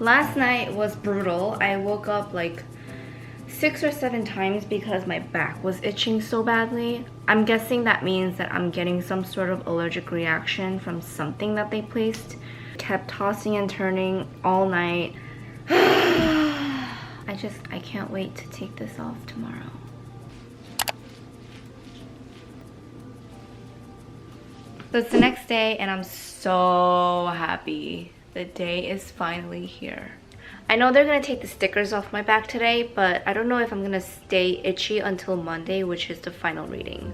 Last night was brutal. I woke up like 6 or 7 times because my back was itching so badly. I'm guessing that means that I'm getting some sort of allergic reaction from something that they placed. Kept tossing and turning all night. I can't wait to take this off tomorrow. So it's the next day and I'm so happy. The day is finally here. I know they're gonna take the stickers off my back today, but I don't know if I'm gonna stay itchy until Monday, which is the final reading.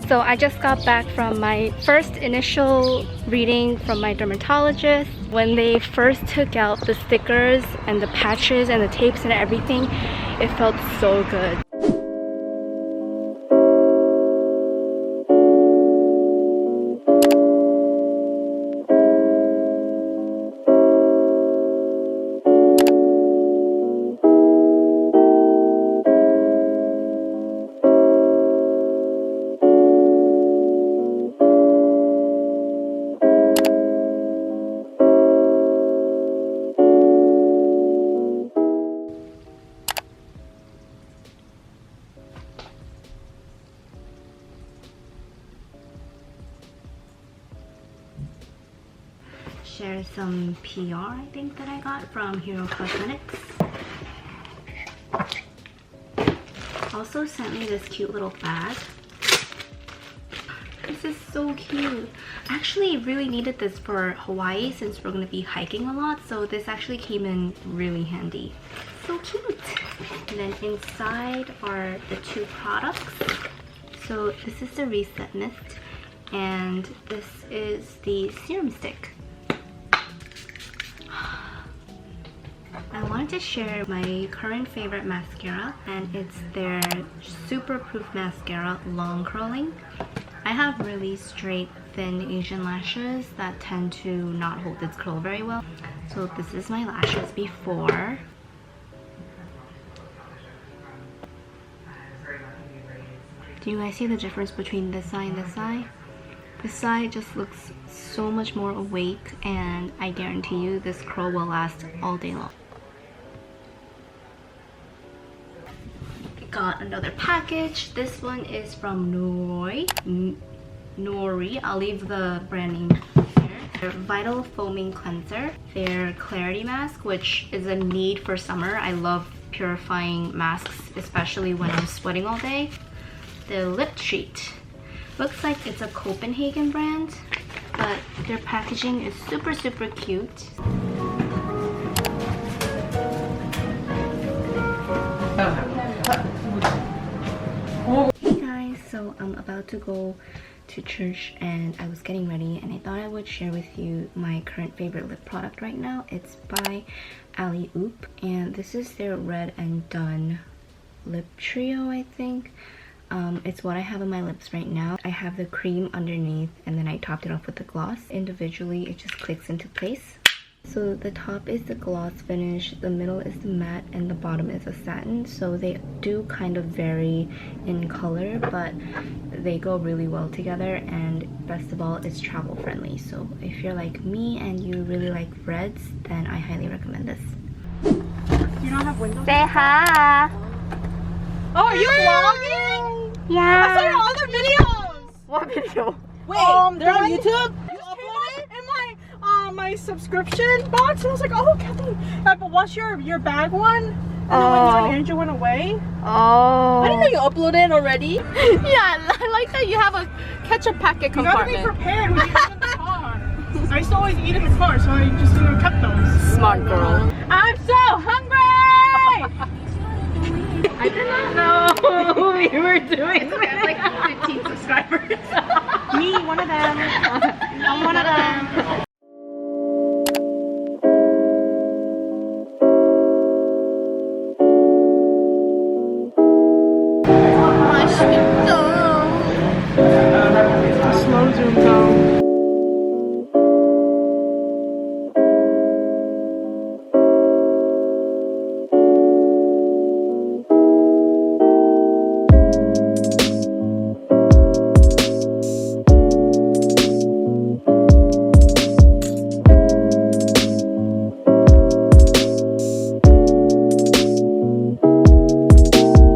So I just got back from my first initial reading from my dermatologist. When they first took out the stickers and the patches and the tapes and everything, it felt so good. Share some PR I think that I got from Hero Cosmetics. Also sent me this cute little bag. This is so cute. I actually really needed this for Hawaii since we're going to be hiking a lot, so this actually came in really handy. So cute! And then inside are the 2 products. So this is the Reset Mist and this is the Serum Stick. I wanted to share my current favorite mascara, and it's their Super Proof Mascara Long Curling. I have really straight, thin Asian lashes that tend to not hold its curl very well. So this is my lashes before. Do you guys see the difference between this side and this side? This side just looks so much more awake, and I guarantee you this curl will last all day long. Got another package. This one is from Nori. I'll leave the brand name here. Their Vital Foaming Cleanser. Their Clarity Mask, which is a need for summer. I love purifying masks, especially when I'm sweating all day. The Lip Treat. Looks like it's a Copenhagen brand, but their packaging is super cute. Hey guys, so I'm about to go to church and I was getting ready and I thought I would share with you my current favorite lip product right now. It's by Alley Oop and this is their Red and Done lip trio, I think. It's what I have on my lips right now. I have the cream underneath and then I topped it off with the gloss. Individually it just clicks into place. So the top is the gloss finish, the middle is the matte, and the bottom is a satin. So they do kind of vary in color, but they go really well together, and best of all, it's travel friendly. So if you're like me and you really like reds, then I highly recommend this. You don't have windows? Say hi! Oh, are you vlogging? Yeah! I saw your other videos! What video? Wait, they're on YouTube? You uploaded it in my subscription box, and I was like, oh, Kathy, but what's your bag one? And then when you and Andrew went away. Oh. I didn't know you uploaded already. Yeah, I like that you have a ketchup packet compartment. You gotta be prepared when you eat in the car. I used to always eat in the car, so I just kept those. Smart girl. I'm so hungry! I did not know we were doing I have like 15 subscribers. Me, one of them.